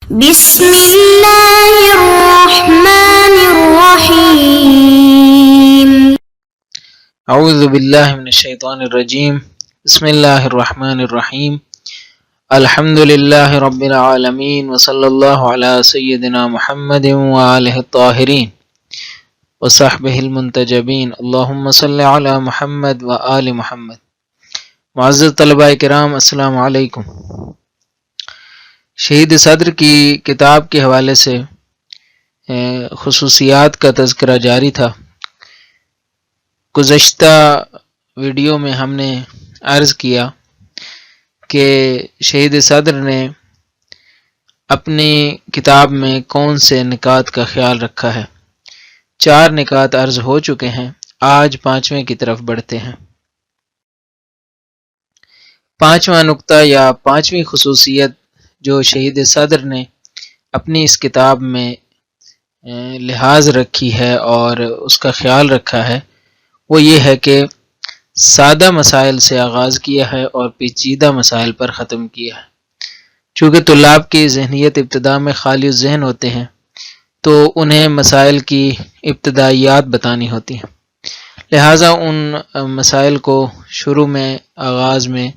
بسم اللہ الرحمن الرحیم اعوذ باللہ من الشیطان الرجیم بسم اللہ الرحمن الرحیم الحمد للہ رب العالمین وصلی اللہ علی سیدنا محمد وآلہ الطاہرین وصحبہ المنتجبین اللہم صلی علی محمد وآل محمد۔ معزز طلباء کرام السلام علیکم۔ شہید صدر کی کتاب کے حوالے سے خصوصیات کا تذکرہ جاری تھا۔ گزشتہ ویڈیو میں ہم نے عرض کیا کہ شہید صدر نے اپنی کتاب میں کون سے نکات کا خیال رکھا ہے۔ 4 نکات عرض ہو چکے ہیں، آج 5ویں کی طرف بڑھتے ہیں۔ 5واں نقطہ یا 5ویں خصوصیت جو شہید صدر نے اپنی اس کتاب میں لحاظ رکھی ہے اور اس کا خیال رکھا ہے وہ یہ ہے کہ سادہ مسائل سے آغاز کیا ہے اور پیچیدہ مسائل پر ختم کیا ہے۔ چونکہ طلاب کی ذہنیت ابتدا میں خالی ذہن ہوتے ہیں تو انہیں مسائل کی ابتدائیات بتانی ہوتی ہیں، لہٰذا ان مسائل کو شروع میں آغاز میں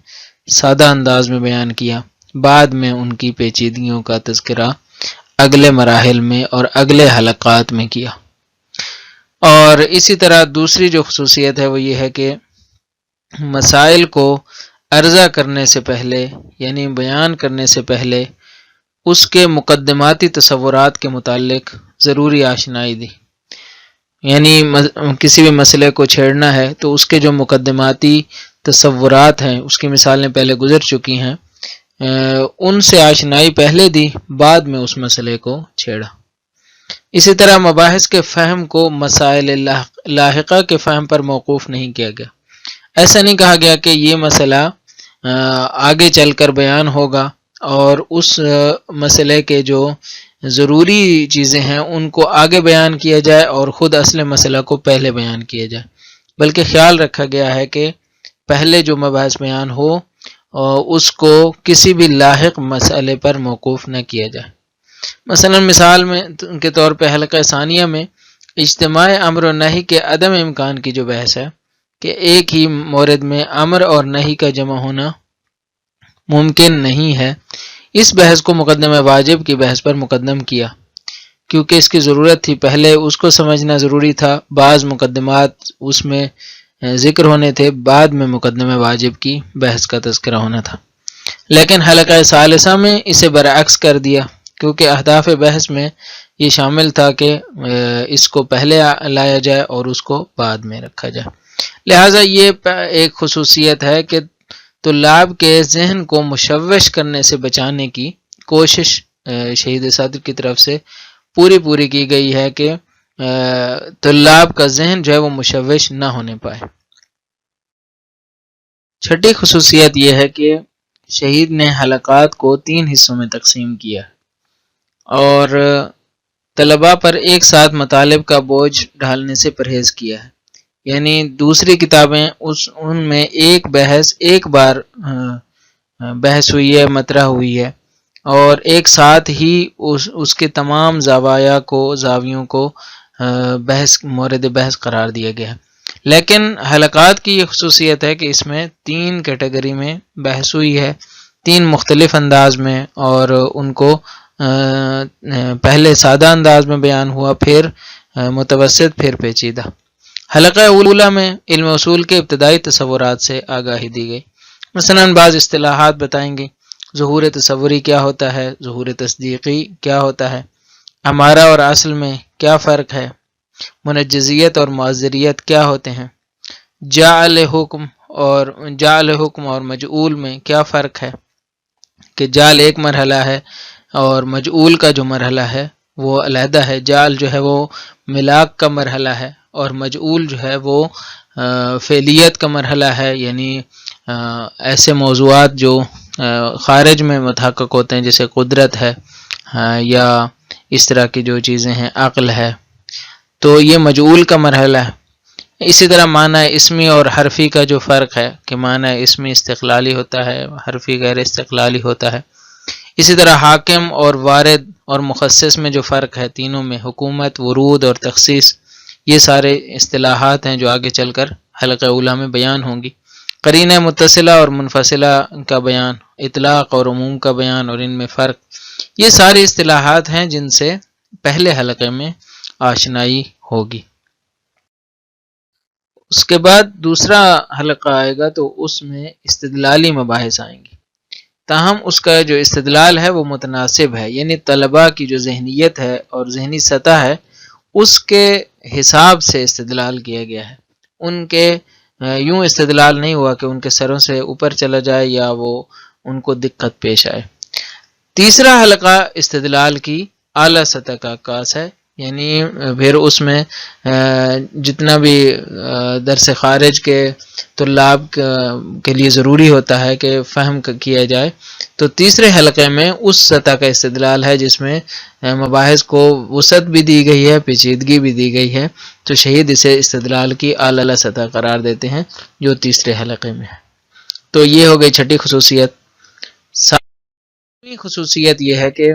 سادہ انداز میں بیان کیا، بعد میں ان کی پیچیدگیوں کا تذکرہ اگلے مراحل میں اور اگلے حلقات میں کیا۔ اور اسی طرح دوسری جو خصوصیت ہے وہ یہ ہے کہ مسائل کو عرضہ کرنے سے پہلے یعنی بیان کرنے سے پہلے اس کے مقدماتی تصورات کے متعلق ضروری آشنائی دی۔ یعنی کسی بھی مسئلے کو چھیڑنا ہے تو اس کے جو مقدماتی تصورات ہیں، اس کی مثالیں پہلے گزر چکی ہیں، ان سے آشنائی پہلے دی، بعد میں اس مسئلے کو چھیڑا۔ اسی طرح مباحث کے فہم کو مسائل لاحقہ کے فہم پر موقوف نہیں کیا گیا۔ ایسا نہیں کہا گیا کہ یہ مسئلہ آگے چل کر بیان ہوگا اور اس مسئلے کے جو ضروری چیزیں ہیں ان کو آگے بیان کیا جائے اور خود اصل مسئلہ کو پہلے بیان کیا جائے، بلکہ خیال رکھا گیا ہے کہ پہلے جو مباحث بیان ہو اس کو کسی بھی لاحق مسئلے پر موقوف نہ کیا جائے۔ مثلا مثال میں کے طور پہ حلقہ ثانیہ میں اجتماع امر و نہی کے عدم امکان کی جو بحث ہے کہ ایک ہی مورد میں امر اور نہی کا جمع ہونا ممکن نہیں ہے، اس بحث کو مقدمہ واجب کی بحث پر مقدم کیا کیونکہ اس کی ضرورت تھی۔ پہلے اس کو سمجھنا ضروری تھا، بعض مقدمات اس میں ذکر ہونے تھے، بعد میں مقدمہ واجب کی بحث کا تذکرہ ہونا تھا۔ لیکن حلقہ ثالثہ میں اسے برعکس کر دیا کیونکہ اہداف بحث میں یہ شامل تھا کہ اس کو پہلے لایا جائے اور اس کو بعد میں رکھا جائے۔ لہٰذا یہ ایک خصوصیت ہے کہ طلاب کے ذہن کو مشوش کرنے سے بچانے کی کوشش شہید صدر کی طرف سے پوری کی گئی ہے کہ طلاب کا ذہن جو ہے وہ مشوش نہ ہونے پائے۔ 6ٹھی خصوصیت یہ ہے کہ شہید نے حلقات کو 3 حصوں میں تقسیم کیا اور طلباء پر ایک ساتھ مطالب کا بوجھ ڈالنے سے پرہیز کیا ہے۔ یعنی دوسری کتابیں ان میں ایک بار بحث ہوئی ہے، مطرح ہوئی ہے اور ایک ساتھ ہی اس کے تمام زاویوں کو مورد بحث قرار دیا گیا ہے۔ لیکن حلقات کی یہ خصوصیت ہے کہ اس میں 3 کیٹیگری میں بحث ہوئی ہے، 3 مختلف انداز میں، اور ان کو پہلے سادہ انداز میں بیان ہوا، پھر متوسط، پھر پیچیدہ۔ حلقہ اولا میں علم اصول کے ابتدائی تصورات سے آگاہی دی گئی، مثلا بعض اصطلاحات بتائیں گی، ظہور تصوری کیا ہوتا ہے، ظہور تصدیقی کیا ہوتا ہے، امارہ اور اصل میں کیا فرق ہے، منجزیت اور معذریت کیا ہوتے ہیں، جعل حکم اور مجعول میں کیا فرق ہے کہ جعل ایک مرحلہ ہے اور مجعول کا جو مرحلہ ہے وہ علیحدہ ہے۔ جعل جو ہے وہ ملاک کا مرحلہ ہے اور مجعول جو ہے وہ فعلیت کا مرحلہ ہے، یعنی ایسے موضوعات جو خارج میں متحقق ہوتے ہیں جیسے قدرت ہے یا اس طرح کی جو چیزیں ہیں، عقل ہے، تو یہ مجعول کا مرحلہ ہے۔ اسی طرح معنی اسمی اور حرفی کا جو فرق ہے کہ معنی اسمی استقلالی ہوتا ہے، حرفی غیر استقلالی ہوتا ہے۔ اسی طرح حاکم اور وارد اور مخصص میں جو فرق ہے، تینوں میں حکومت، ورود اور تخصیص، یہ سارے اصطلاحات ہیں جو آگے چل کر حلقہ اولیٰ میں بیان ہوں گی۔ قرینہ متصلہ اور منفصلہ کا بیان، اطلاق اور عموم کا بیان اور ان میں فرق، یہ ساری اصطلاحات ہیں جن سے پہلے حلقے میں آشنائی ہوگی۔ اس کے بعد دوسرا حلقہ آئے گا تو اس میں استدلالی مباحث آئیں گی، تاہم اس کا جو استدلال ہے وہ متناسب ہے، یعنی طلباء کی جو ذہنیت ہے اور ذہنی سطح ہے اس کے حساب سے استدلال کیا گیا ہے۔ ان کے یوں استدلال نہیں ہوا کہ ان کے سروں سے اوپر چلا جائے یا وہ ان کو دقت پیش آئے۔ تیسرا حلقہ استدلال کی اعلیٰ سطح کا عکاس ہے، یعنی پھر اس میں جتنا بھی درس خارج کے طلاب کے لیے ضروری ہوتا ہے کہ فہم کیا جائے، تو تیسرے حلقے میں اس سطح کا استدلال ہے جس میں مباحث کو وسعت بھی دی گئی ہے، پیچیدگی بھی دی گئی ہے، تو شہید اسے استدلال کی اعلیٰ سطح قرار دیتے ہیں جو تیسرے حلقے میں ہے۔ تو یہ ہو گئی چھٹی خصوصیت۔ ساتویں خصوصیت یہ ہے کہ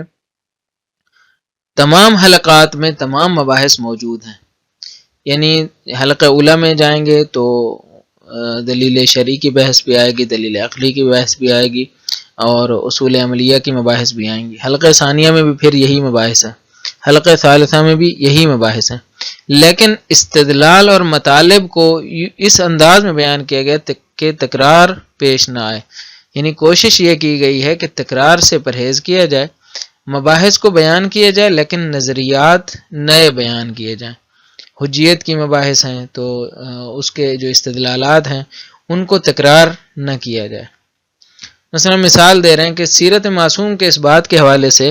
تمام حلقات میں تمام مباحث موجود ہیں، یعنی حلقہ اولیٰ میں جائیں گے تو دلیل شرعی کی بحث بھی آئے گی، دلیل عقلی کی بحث بھی آئے گی اور اصول عملیہ کی مباحث بھی آئیں گی۔ حلقہ ثانیہ میں بھی پھر یہی مباحث ہے، حلقہ ثالثہ میں بھی یہی مباحث ہیں، لیکن استدلال اور مطالب کو اس انداز میں بیان کیا گیا کہ تکرار پیش نہ آئے، یعنی کوشش یہ کی گئی ہے کہ تکرار سے پرہیز کیا جائے، مباحث کو بیان کیا جائے لیکن نظریات نئے بیان کیے جائیں۔ حجیت کی مباحث ہیں تو اس کے جو استدلالات ہیں ان کو تکرار نہ کیا جائے۔ مثلا مثال دے رہے ہیں کہ سیرت معصوم کے اس بات کے حوالے سے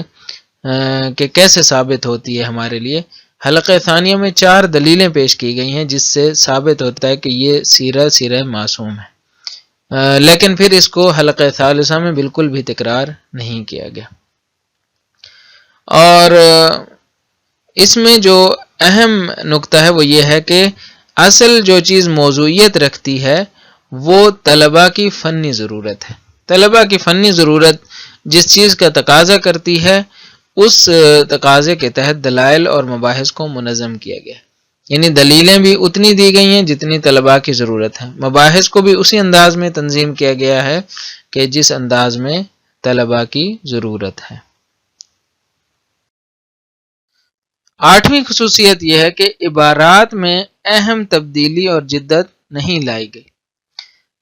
کہ کیسے ثابت ہوتی ہے ہمارے لیے، حلقہ ثانیہ میں 4 دلیلیں پیش کی گئی ہیں جس سے ثابت ہوتا ہے کہ یہ سیرہ معصوم ہے، لیکن پھر اس کو حلقہ ثالثہ میں بالکل بھی تکرار نہیں کیا گیا۔ اور اس میں جو اہم نقطہ ہے وہ یہ ہے کہ اصل جو چیز موضوعیت رکھتی ہے وہ طلباء کی فنی ضرورت ہے۔ طلباء کی فنی ضرورت جس چیز کا تقاضا کرتی ہے اس تقاضے کے تحت دلائل اور مباحث کو منظم کیا گیا، یعنی دلیلیں بھی اتنی دی گئی ہیں جتنی طلباء کی ضرورت ہے، مباحث کو بھی اسی انداز میں تنظیم کیا گیا ہے کہ جس انداز میں طلباء کی ضرورت ہے۔ 8ویں خصوصیت یہ ہے کہ عبارات میں اہم تبدیلی اور جدت نہیں لائی گئی،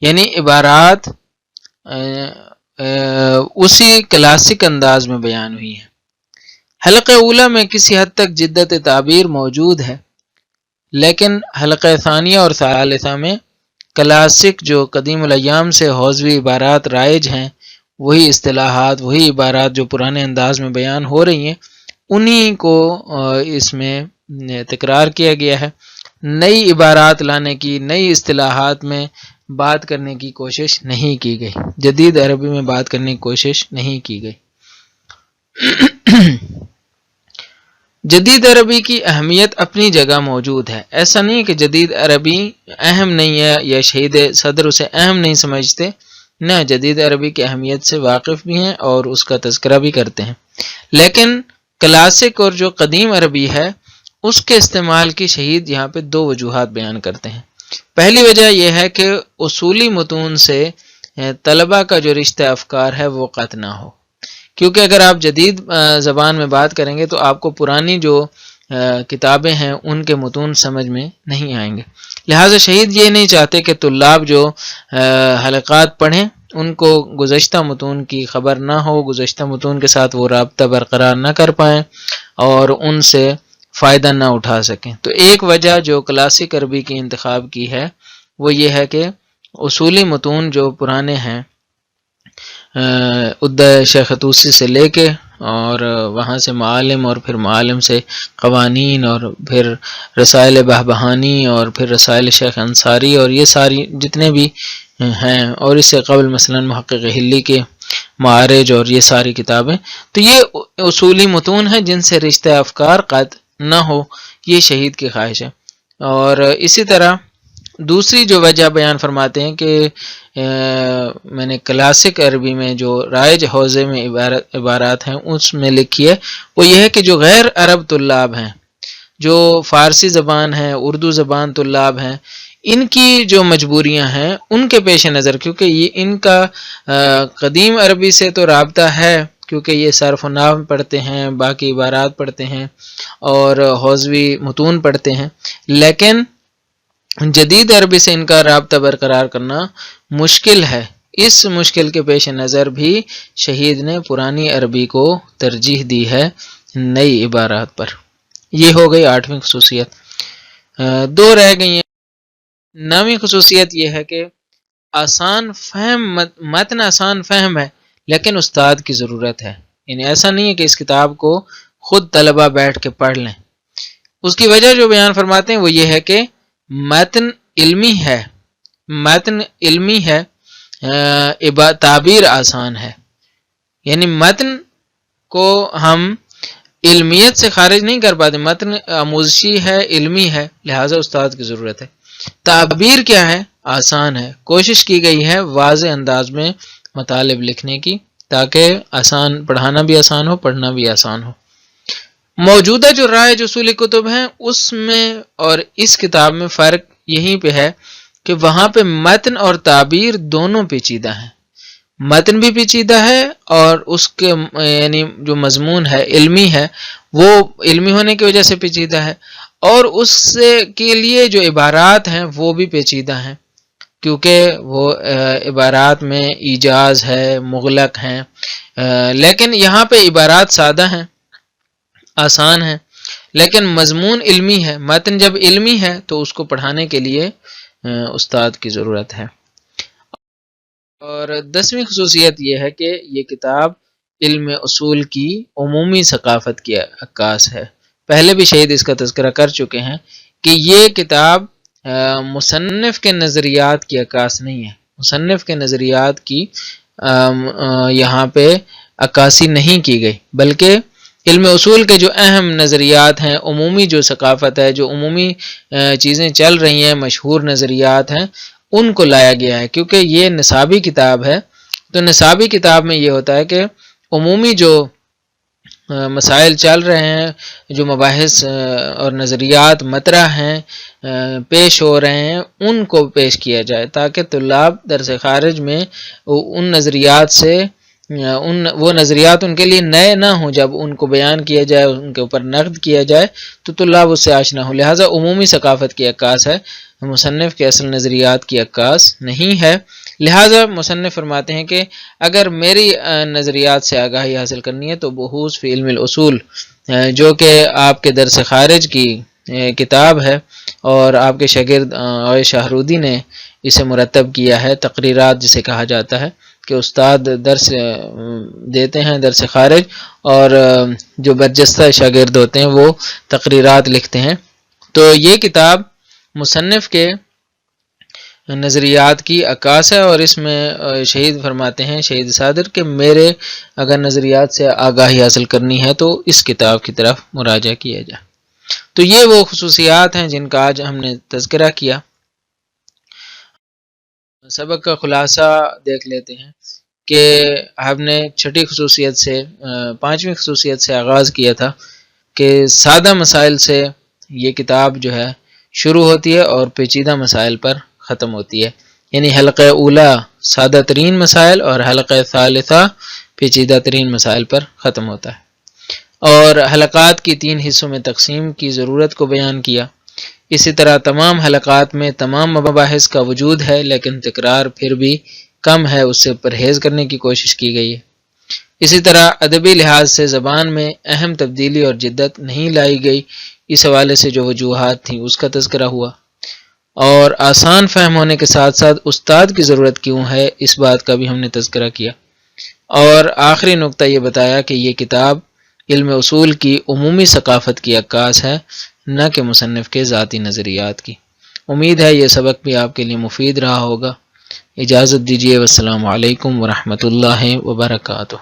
یعنی عبارات اسی کلاسک انداز میں بیان ہوئی ہیں۔ حلقہ اولیٰ میں کسی حد تک جدت تعبیر موجود ہے، لیکن حلقہ ثانیہ اور ثالثہ میں کلاسک جو قدیم الایام سے حوزوی عبارات رائج ہیں، وہی اصطلاحات، وہی عبارات جو پرانے انداز میں بیان ہو رہی ہیں، انہی کو اس میں تکرار کیا گیا ہے۔ نئی عبارات لانے کی، نئی اصطلاحات میں بات کرنے کی کوشش نہیں کی گئی، جدید عربی میں بات کرنے کی کوشش نہیں کی گئی۔ جدید عربی کی اہمیت اپنی جگہ موجود ہے، ایسا نہیں کہ جدید عربی اہم نہیں ہے یا شہید صدر اسے اہم نہیں سمجھتے، نہ، جدید عربی کی اہمیت سے واقف بھی ہیں اور اس کا تذکرہ بھی کرتے ہیں، لیکن کلاسک اور جو قدیم عربی ہے اس کے استعمال کی شہید یہاں پہ 2 وجوہات بیان کرتے ہیں۔ پہلی وجہ یہ ہے کہ اصولی متون سے طلباء کا جو رشتہ افکار ہے وہ قطع نہ ہو، کیونکہ اگر آپ جدید زبان میں بات کریں گے تو آپ کو پرانی جو کتابیں ہیں ان کے متون سمجھ میں نہیں آئیں گے، لہٰذا شہید یہ نہیں چاہتے کہ طلاب جو حلقات پڑھیں ان کو گزشتہ متون کی خبر نہ ہو، گزشتہ متون کے ساتھ وہ رابطہ برقرار نہ کر پائیں اور ان سے فائدہ نہ اٹھا سکیں۔ تو ایک وجہ جو کلاسک عربی کی انتخاب کی ہے وہ یہ ہے کہ اصولی متون جو پرانے ہیں، عدہ شیخ طوسی سے لے کے اور وہاں سے معالم اور پھر معالم سے قوانین اور پھر رسائل بہبہانی اور پھر رسائل شیخ انصاری اور یہ ساری جتنے بھی ہیں، اور اس سے قبل مثلا محقق حلی کے معارج اور یہ ساری کتابیں، تو یہ اصولی متون ہیں جن سے رشتہ افکار قطع نہ ہو، یہ شہید کی خواہش ہے۔ اور اسی طرح دوسری جو وجہ بیان فرماتے ہیں کہ میں نے کلاسک عربی میں جو رائج حوزے میں عبارات ہیں اس میں لکھی ہے، وہ یہ ہے کہ جو غیر عرب طلاب ہیں، جو فارسی زبان ہے، اردو زبان طلاب ہیں، ان کی جو مجبوریاں ہیں ان کے پیش نظر، کیونکہ یہ ان کا قدیم عربی سے تو رابطہ ہے، کیونکہ یہ صرف و نحو پڑھتے ہیں، باقی عبارات پڑھتے ہیں اور حوزوی متون پڑھتے ہیں، لیکن جدید عربی سے ان کا رابطہ برقرار کرنا مشکل ہے۔ اس مشکل کے پیش نظر بھی شہید نے پرانی عربی کو ترجیح دی ہے نئی عبارات پر۔ یہ ہو گئی 8ویں خصوصیت۔ 2 رہ گئی ہیں۔ 9ویں خصوصیت یہ ہے کہ آسان فہم، متن آسان فہم ہے لیکن استاد کی ضرورت ہے، یعنی ایسا نہیں ہے کہ اس کتاب کو خود طلبہ بیٹھ کے پڑھ لیں۔ اس کی وجہ جو بیان فرماتے ہیں وہ یہ ہے کہ متن علمی ہے، متن علمی ہے، تعبیر آسان ہے، یعنی متن کو ہم علمیت سے خارج نہیں کر پاتے، متن آموزشی ہے، علمی ہے، لہٰذا استاد کی ضرورت ہے۔ تعبیر کیا ہے؟ آسان ہے، کوشش کی گئی ہے واضح انداز میں مطالب لکھنے کی تاکہ آسان، پڑھانا بھی آسان ہو، پڑھنا بھی آسان ہو۔ موجودہ جو رائج اصولی کتب ہیں اس میں اور اس کتاب میں فرق یہیں پہ ہے کہ وہاں پہ متن اور تعبیر دونوں پیچیدہ ہیں، متن بھی پیچیدہ ہے اور اس کے یعنی جو مضمون ہے علمی ہے، وہ علمی ہونے کی وجہ سے پیچیدہ ہے، اور اس کے لیے جو عبارات ہیں وہ بھی پیچیدہ ہیں، کیونکہ وہ عبارات میں ایجاز ہے، مغلق ہیں، لیکن یہاں پہ عبارات سادہ ہیں، آسان ہیں، لیکن مضمون علمی ہے۔ متن جب علمی ہے تو اس کو پڑھانے کے لیے استاد کی ضرورت ہے۔ اور 10ویں خصوصیت یہ ہے کہ یہ کتاب علم اصول کی عمومی ثقافت کی عکاس ہے۔ پہلے بھی شہید اس کا تذکرہ کر چکے ہیں کہ یہ کتاب مصنف کے نظریات کی عکاس نہیں ہے، مصنف کے نظریات کی یہاں پہ عکاسی نہیں کی گئی، بلکہ علم اصول کے جو اہم نظریات ہیں، عمومی جو ثقافت ہے، جو عمومی چیزیں چل رہی ہیں، مشہور نظریات ہیں، ان کو لایا گیا ہے، کیونکہ یہ نصابی کتاب ہے۔ تو نصابی کتاب میں یہ ہوتا ہے کہ عمومی جو مسائل چل رہے ہیں، جو مباحث اور نظریات مطرح ہیں، پیش ہو رہے ہیں، ان کو پیش کیا جائے تاکہ طلاب درس خارج میں ان نظریات سے وہ نظریات ان کے لیے نئے نہ ہوں، جب ان کو بیان کیا جائے، ان کے اوپر نقد کیا جائے تو طلاب اس سے آشنا ہوں، لہٰذا عمومی ثقافت کی عکاس ہے، مصنف کے اصل نظریات کی عکاس نہیں ہے۔ لہٰذا مصنف فرماتے ہیں کہ اگر میری نظریات سے آگاہی حاصل کرنی ہے تو بحوث فی علم الاصول، جو کہ آپ کے درس خارج کی کتاب ہے اور آپ کے شاگرد شاہرودی نے اسے مرتب کیا ہے، تقریرات جسے کہا جاتا ہے کہ استاد درس دیتے ہیں درس خارج اور جو برجستہ شاگرد ہوتے ہیں وہ تقریرات لکھتے ہیں، تو یہ کتاب مصنف کے نظریات کی عکاس ہے، اور اس میں شہید فرماتے ہیں، شہید صادر، کہ میرے اگر نظریات سے آگاہی حاصل کرنی ہے تو اس کتاب کی طرف مراجعہ کیا جائے۔ تو یہ وہ خصوصیات ہیں جن کا آج ہم نے تذکرہ کیا۔ سبق کا خلاصہ دیکھ لیتے ہیں کہ ہم نے 6ٹھی خصوصیت سے 5ویں خصوصیت سے آغاز کیا تھا کہ سادہ مسائل سے یہ کتاب جو ہے شروع ہوتی ہے اور پیچیدہ مسائل پر ختم ہوتی ہے، یعنی حلقہ اولا سادہ ترین مسائل اور حلقہ ثالثہ پیچیدہ ترین مسائل پر ختم ہوتا ہے، اور حلقات کی 3 حصوں میں تقسیم کی ضرورت کو بیان کیا۔ اسی طرح تمام حلقات میں تمام مباحث کا وجود ہے لیکن تکرار پھر بھی کم ہے، اس سے پرہیز کرنے کی کوشش کی گئی ہے۔ اسی طرح ادبی لحاظ سے زبان میں اہم تبدیلی اور جدت نہیں لائی گئی، اس حوالے سے جو وجوہات تھیں اس کا تذکرہ ہوا، اور آسان فہم ہونے کے ساتھ ساتھ استاد کی ضرورت کیوں ہے اس بات کا بھی ہم نے تذکرہ کیا، اور آخری نقطہ یہ بتایا کہ یہ کتاب علم اصول کی عمومی ثقافت کی عکاس ہے، نہ کہ مصنف کے ذاتی نظریات کی۔ امید ہے یہ سبق بھی آپ کے لیے مفید رہا ہوگا۔ اجازت دیجیے، والسلام علیکم ورحمۃ اللہ وبرکاتہ۔